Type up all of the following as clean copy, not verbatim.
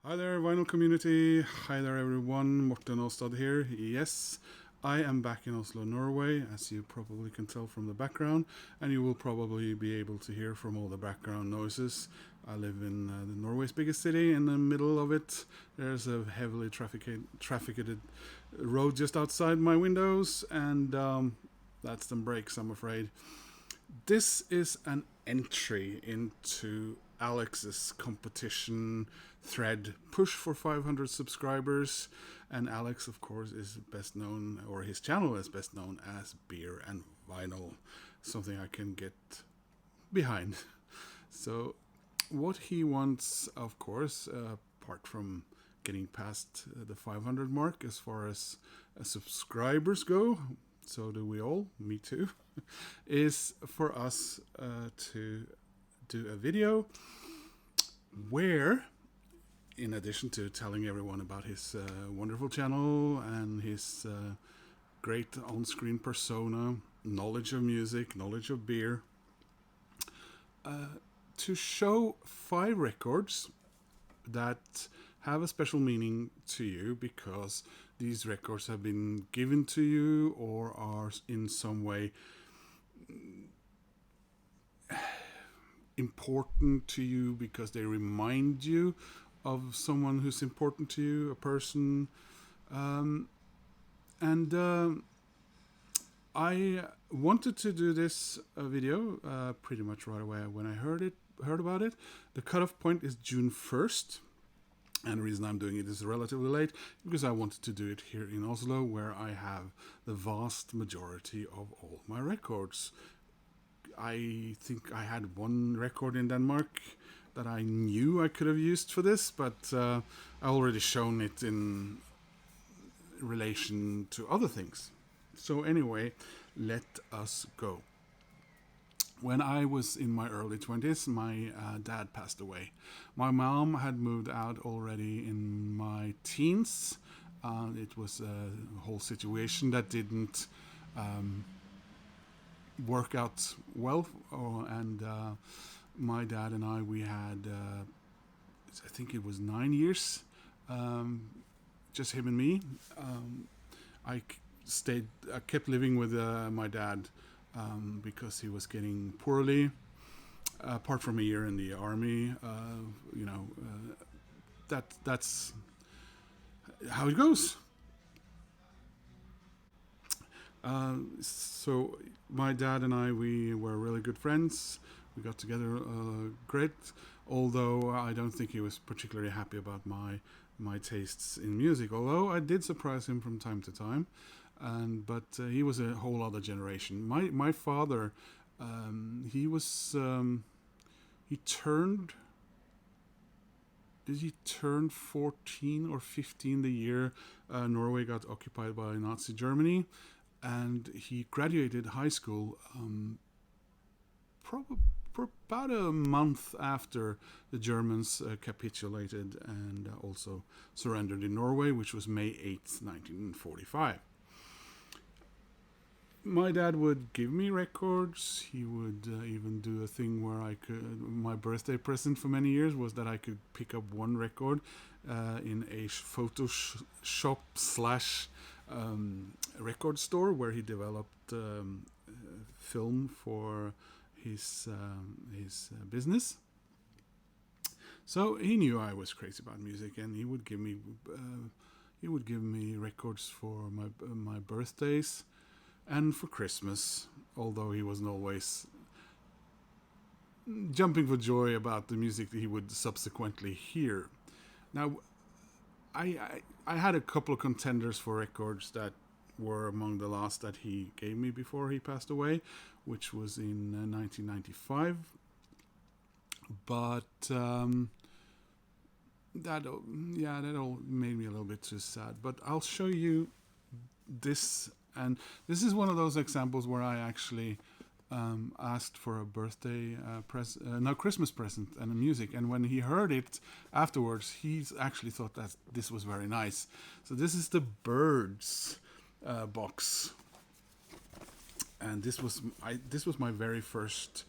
Hi there, vinyl community. Hi there, everyone. Morten Aastad here. Yes, I am back in Oslo, Norway, as you probably can tell from the background, and you will probably be able to hear from all the background noises. I live in Norway's biggest city. In the middle of it, there's a heavily trafficked road just outside my windows, and that's the brakes, I'm afraid. This is an entry into Alex's competition thread push for 500 subscribers. And Alex, of course, is best known, or his channel is best known as Beer and Vinyl, something I can get behind. So, what he wants, of course, apart from getting past the 500 mark as far as subscribers go, so do we all, me too, is for us to do a video where, in addition to telling everyone about his wonderful channel and his great on screen persona, knowledge of music, knowledge of beer, to show 5 records that have a special meaning to you because these records have been given to you or are in some way important to you because they remind you of someone who's important to you, a person. And I wanted to do this video pretty much right away when I heard about it. The cutoff point is June 1st. And the reason I'm doing it is relatively late because I wanted to do it here in Oslo, where I have the vast majority of all my records. I think I had one record in Denmark that I knew I could have used for this, but I already shown it in relation to other things. So anyway, let us go. When I was in my early 20s, my dad passed away. My mom had moved out already in my teens. It was a whole situation that didn't work out well, and my dad and we had, I think it was 9 years, just him and me. I I kept living with my dad because he was getting poorly. Apart from a year in the army, that's how it goes. So my dad and we were really good friends. We got together great, although I don't think he was particularly happy about my tastes in music. Although I did surprise him from time to time, but he was a whole other generation. My father, he was he turned. Did he turn 14 or 15 the year Norway got occupied by Nazi Germany? And he graduated high school probably about a month after the Germans capitulated and also surrendered in Norway, which was May 8th, 1945. My dad would give me records. He would even do a thing where I could. My birthday present for many years was that I could pick up one record in a Photoshop slash record store where he developed film for his business. So he knew I was crazy about music, and he would give me records for my birthdays and for Christmas. Although he wasn't always jumping for joy about the music that he would subsequently hear. Now, I had a couple of contenders for records that were among the last that he gave me before he passed away, which was in 1995. But that all made me a little bit too sad. But I'll show you this, and this is one of those examples where I actually asked for a birthday Christmas present and a music. And when he heard it afterwards, he actually thought that this was very nice. So this is the Birds box, and this was my very first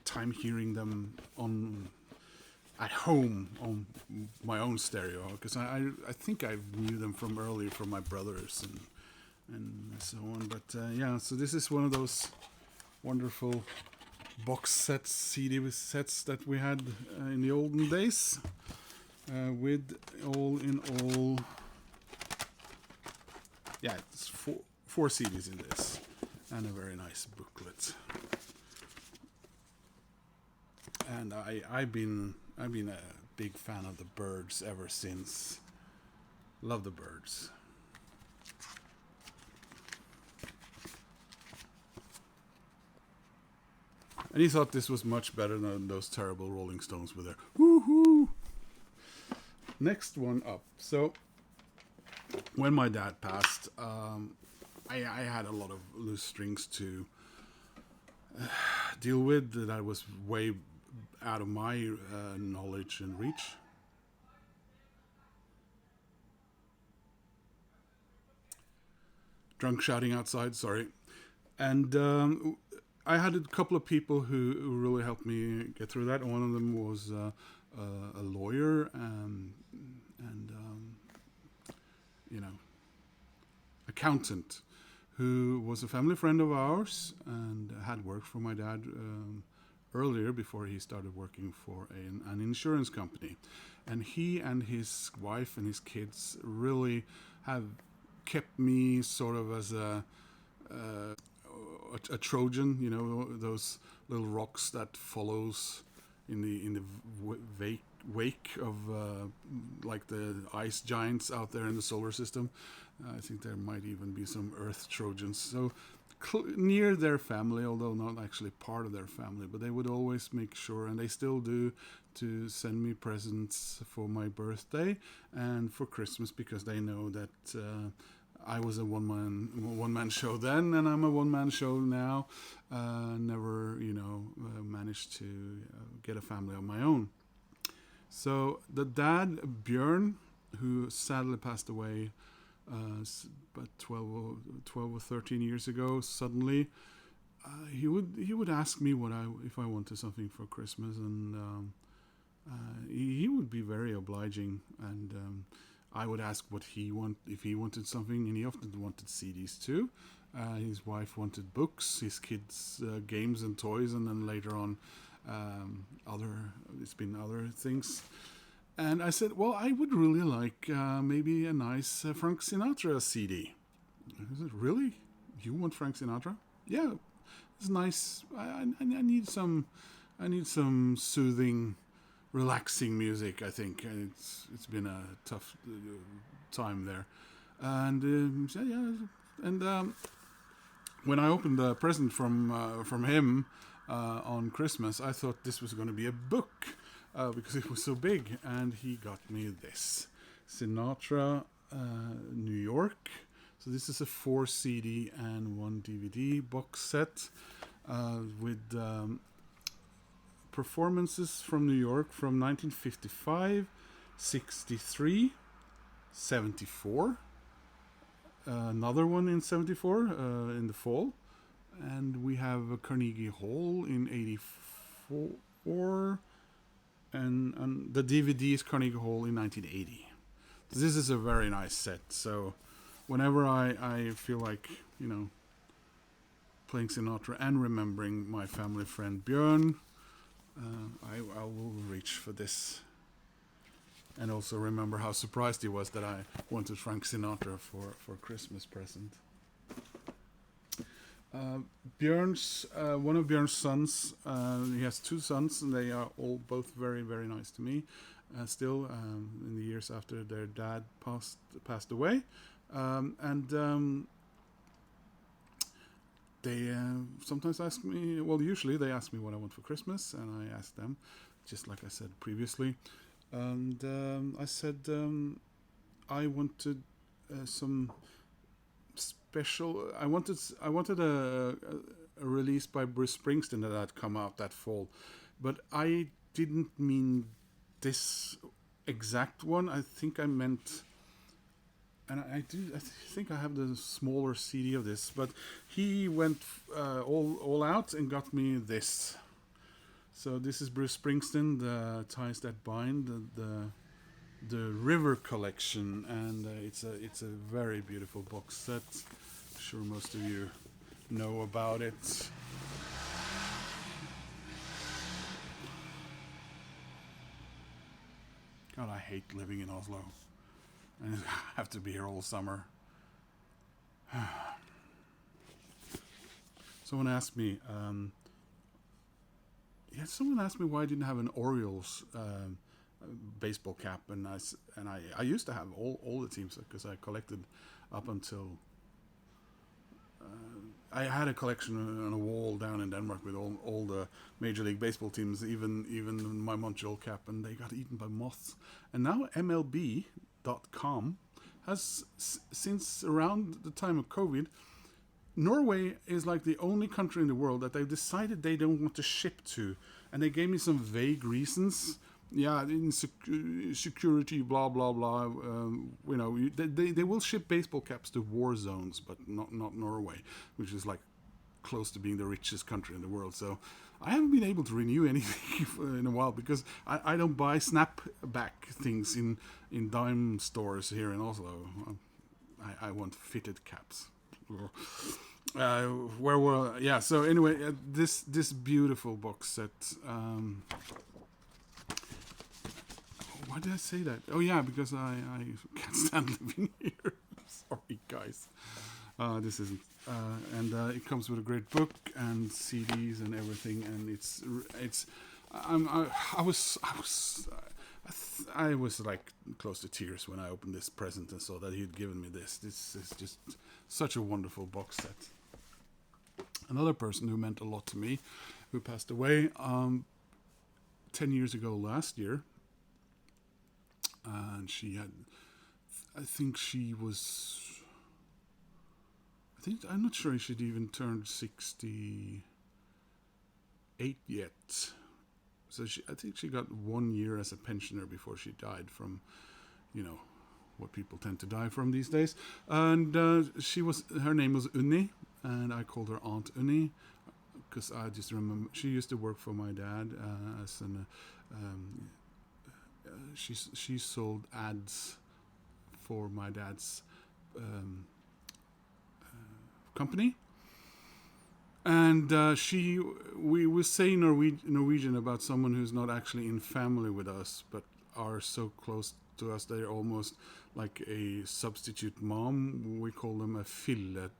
time hearing them on at home on my own stereo, because I think I knew them from earlier from my brothers and so on. But yeah, so this is one of those wonderful box sets, CD sets that we had in the olden days, with all in all, yeah, it's four CDs in this, and a very nice booklet. And I've been a big fan of the Byrds ever since. Love the Byrds. And he thought this was much better than those terrible Rolling Stones with their woohoo. Next one up. So, when my dad passed, I had a lot of loose strings to deal with that I was way out of my knowledge and reach. Drunk shouting outside, sorry. And I had a couple of people who really helped me get through that. One of them was a lawyer and you know, accountant who was a family friend of ours and had worked for my dad earlier before he started working for an insurance company. And he and his wife and his kids really have kept me sort of as a Trojan, you know, those little rocks that follows in the wake of like the ice giants out there in the solar system. I think there might even be some Earth Trojans. So near their family, although not actually part of their family, but they would always make sure, and they still do, to send me presents for my birthday and for Christmas, because they know that I was a one man show then, and I'm a one man show now. Never, managed to get a family of my own. So the dad, Björn, who sadly passed away about 12 or 13 years ago, suddenly, he would ask me if I wanted something for Christmas, and he would be very obliging, and I would ask if he wanted something, and he often wanted CDs too. His wife wanted books, his kids games and toys, and then later on it's been other things. And I said, well, I would really like maybe a nice Frank Sinatra CD. He said, really? You want Frank Sinatra? Yeah, it's nice. I need some soothing, relaxing music. I think it's been a tough time there, and when I opened the present from him on Christmas, I thought this was going to be a book because it was so big, and he got me this Sinatra New York. So this is a 4 CD and 1 DVD box set with performances from New York from 1955, 63, 74, another one in 74 in the fall, and we have a Carnegie Hall in 84, and the DVD is Carnegie Hall in 1980. This is a very nice set, so whenever I feel like, playing Sinatra and remembering my family friend Björn, I will reach for this. And also remember how surprised he was that I wanted Frank Sinatra for Christmas present. Björn's one of Björn's sons, he has 2 sons, and they are all both very, very nice to me. Still, in the years after their dad passed away, they sometimes ask me. Well, usually they ask me what I want for Christmas, and I ask them, just like I said previously. And I said I wanted some special. I wanted a release by Bruce Springsteen that had come out that fall, but I didn't mean this exact one. I think I meant, and I think I have the smaller CD of this, but he went all out and got me this. So this is Bruce Springsteen, the Ties That Bind, the River collection, and it's a very beautiful box set. I'm sure most of you know about it. God, I hate living in Oslo. I have to be here all summer. Someone asked me, someone asked me why I didn't have an Orioles baseball cap, and I used to have all the teams because I collected up until I had a collection on a wall down in Denmark with all the Major League Baseball teams, even my Montreal cap, and they got eaten by moths. And now MLB.com has, since around the time of COVID, Norway is like the only country in the world that they've decided they don't want to ship to, and they gave me some vague reasons. Yeah, security, blah blah blah. They will ship baseball caps to war zones, but not Norway, which is like close to being the richest country in the world. So I haven't been able to renew anything in a while because I don't buy snapback things in dime stores here in Oslo. I want fitted caps. So anyway, this beautiful box set. Why did I say that? Oh yeah, because I can't stand living here. Sorry guys. This isn't. It comes with a great book and CDs and everything, and I was like close to tears when I opened this present and saw that he'd given me this. This is just such a wonderful box set. Another person who meant a lot to me, who passed away 10 years ago last year, and I'm not sure she'd even turned 68 yet. So I think she got 1 year as a pensioner before she died from, what people tend to die from these days. And her name was Unni, and I called her Aunt Unni because I just remember she used to work for my dad as an. She sold ads for my dad's company, and we say Norwegian about someone who's not actually in family with us, but are so close to us they're almost like a substitute mom. We call them a filletante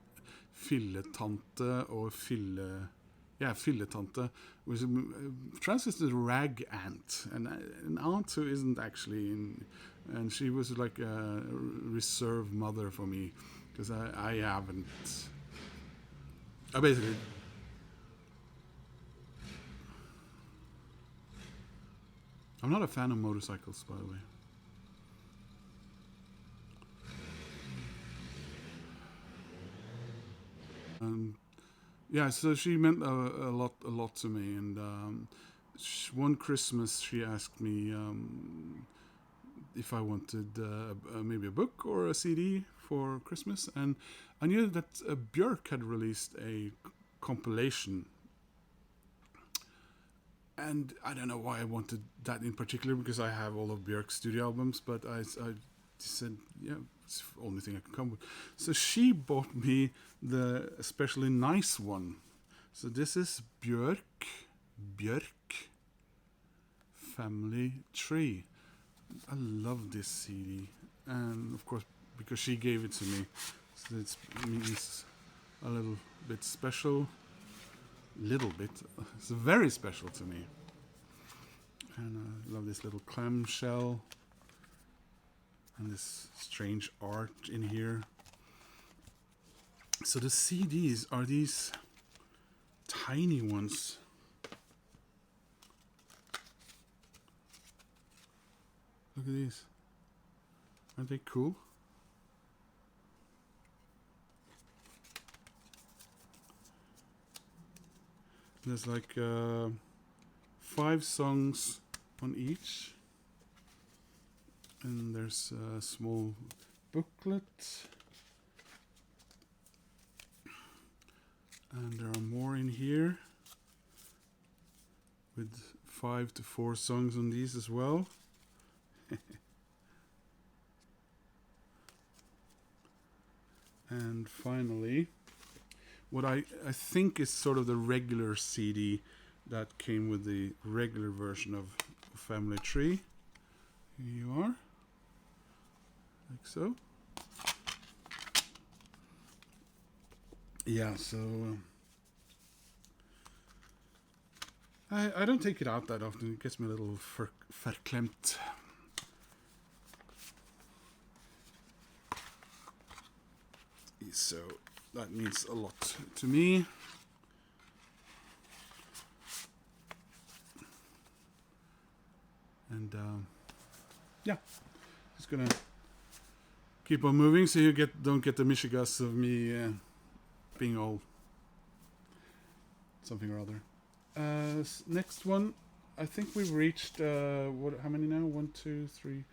or filletante, which translates as rag aunt, and an aunt who isn't actually in, and she was like a reserve mother for me because I haven't. Basically. I'm not a fan of motorcycles, by the way. So she meant a lot to me, and one Christmas she asked me if I wanted maybe a book or a CD for Christmas, and I knew that Björk had released a compilation, and I don't know why I wanted that in particular because I have all of Björk's studio albums, but I said, yeah, it's the only thing I can come with. So she bought me the especially nice one. So this is Björk Family Tree. I love this CD, and of course because she gave it to me, so it means a little bit special. It's very special to me, and I love this little clamshell and this strange art in here. So the CDs are these tiny ones. Look at these. Aren't they cool? There's like 5 songs on each. And there's a small booklet. And there are more in here with 5 to 4 songs on these as well. And finally, what I think is sort of the regular CD that came with the regular version of Family Tree. Here you are, like so. Yeah, so I don't take it out that often. It gets me a little verklempt. So that means a lot to me. And yeah, just gonna keep on moving so you don't get the mishigas of me being all something or other. Next one, I think we've reached how many now? 1, 2, 3.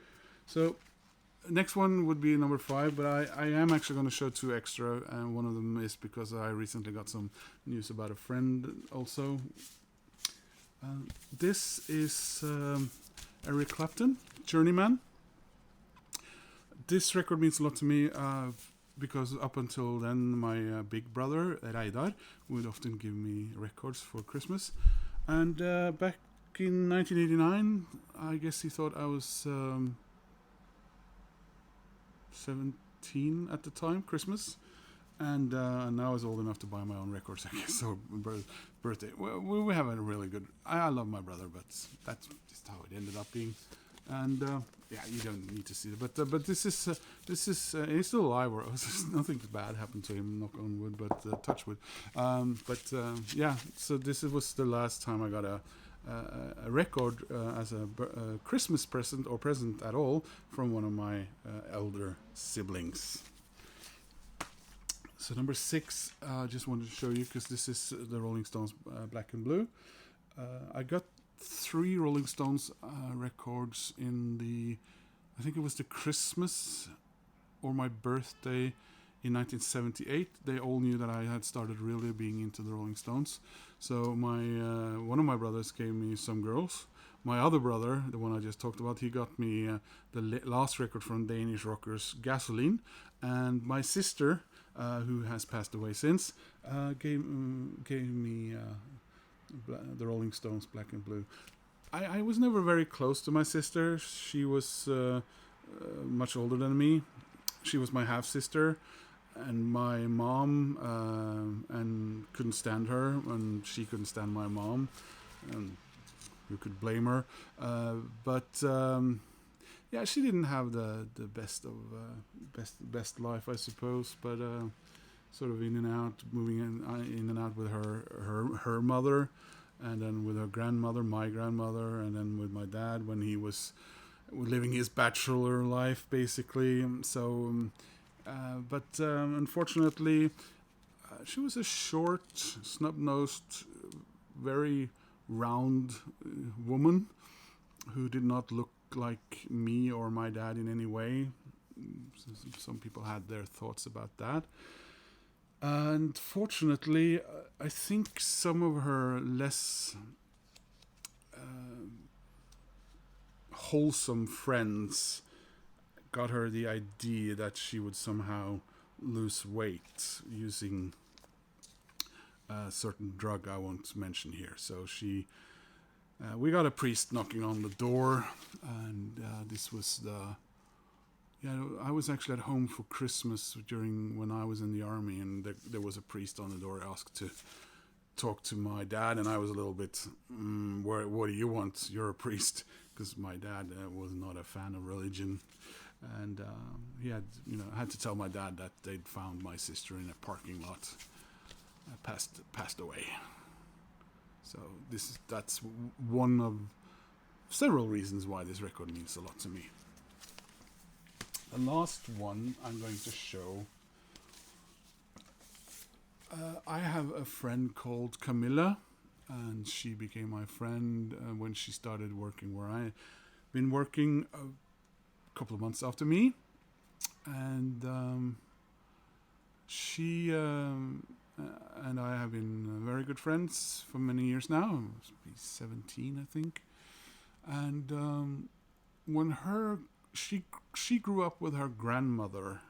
So next one would be number 5, but I am actually going to show 2 extra, and one of them is because I recently got some news about a friend also. This is Eric Clapton, Journeyman. This record means a lot to me because up until then my big brother, Reidar, would often give me records for Christmas. And back in 1989, I guess he thought I was 17 at the time, Christmas, and now I was old enough to buy my own records, I guess, or birthday. Well, we have a really good, I love my brother, but that's just how it ended up being. And yeah, you don't need to see it, but this is he's still alive, or nothing bad happened to him, knock on wood, but touch wood. Yeah, so this was the last time I got a record as a Christmas present, or present at all, from one of my elder siblings. So number 6, I just wanted to show you, because this is the Rolling Stones Black and Blue. I got 3 Rolling Stones records in I think it was the Christmas or my birthday in 1978. They all knew that I had started really being into the Rolling Stones. So one of my brothers gave me Some Girls. My other brother, the one I just talked about, he got me the last record from Danish rockers, Gasoline. And my sister, who has passed away since, gave me the Rolling Stones Black and Blue. I was never very close to my sister. She was much older than me. She was my half sister, and my mom and couldn't stand her, and she couldn't stand my mom, and who could blame her? Yeah, she didn't have the best of best life, I suppose. But sort of in and out, moving in and out with her mother, and then with her grandmother, my grandmother, and then with my dad when he was living his bachelor life, basically. So, but unfortunately, she was a short, snub-nosed, very round woman who did not look like me or my dad in any way. Some people had their thoughts about that. And fortunately, I think some of her less wholesome friends got her the idea that she would somehow lose weight using a certain drug I won't mention here. So we got a priest knocking on the door, and this was I was actually at home for Christmas when I was in the army, and there was a priest on the door asked to talk to my dad, and I was a little bit, what do you want? You're a priest, because my dad was not a fan of religion, and he had to tell my dad that they'd found my sister in a parking lot, passed away. So that's one of several reasons why this record means a lot to me. The last one I'm going to show, I have a friend called Camilla, and she became my friend when she started working where I've been working a couple of months after me. And she and I have been very good friends for many years now. Must be 17, I think. And when she grew up with her grandmother,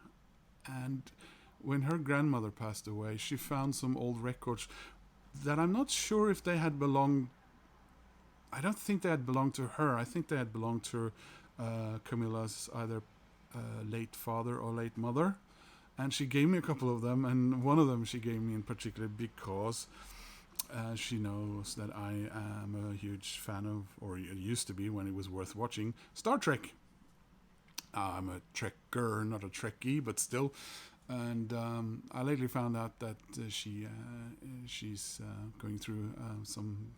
and when her grandmother passed away, she found some old records that I'm not sure if they had belonged. I don't think they had belonged to her. I think they had belonged to Camilla's either late father or late mother. And she gave me a couple of them, and one of them she gave me in particular because she knows that I am a huge fan of, or used to be when it was worth watching, Star Trek. I'm a Trekker, not a Trekkie, but still. And I lately found out that she's going through some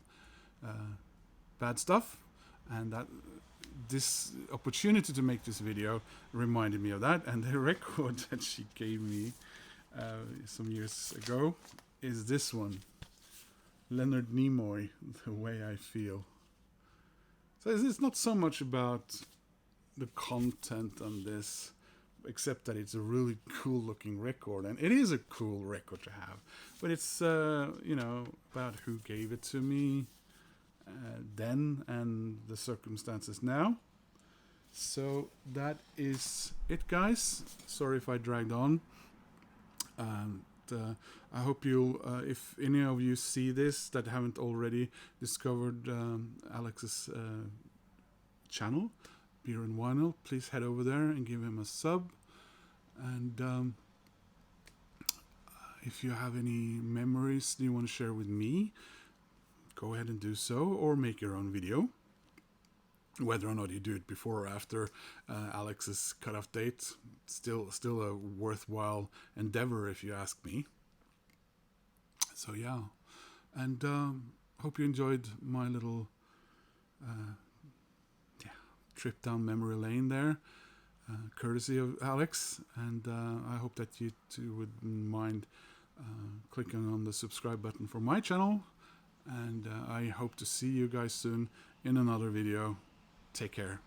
bad stuff, and that this opportunity to make this video reminded me of that. And the record that she gave me some years ago is this one, Leonard Nimoy, The Way I Feel. So it's not so much about the content on this, except that it's a really cool looking record, and it is a cool record to have, but it's about who gave it to me then and the circumstances now. So that is it, guys. Sorry if I dragged on. And I hope you'll, if any of you see this that haven't already discovered Alex's channel, Beer and Vinyl, please head over there and give him a sub. And if you have any memories you want to share with me, go ahead and do so, or make your own video. Whether or not you do it before or after Alex's cutoff date, still a worthwhile endeavor if you ask me. So yeah, and hope you enjoyed my little trip down memory lane there, courtesy of Alex. And I hope that you too wouldn't mind clicking on the subscribe button for my channel. And I hope to see you guys soon in another video. Take care.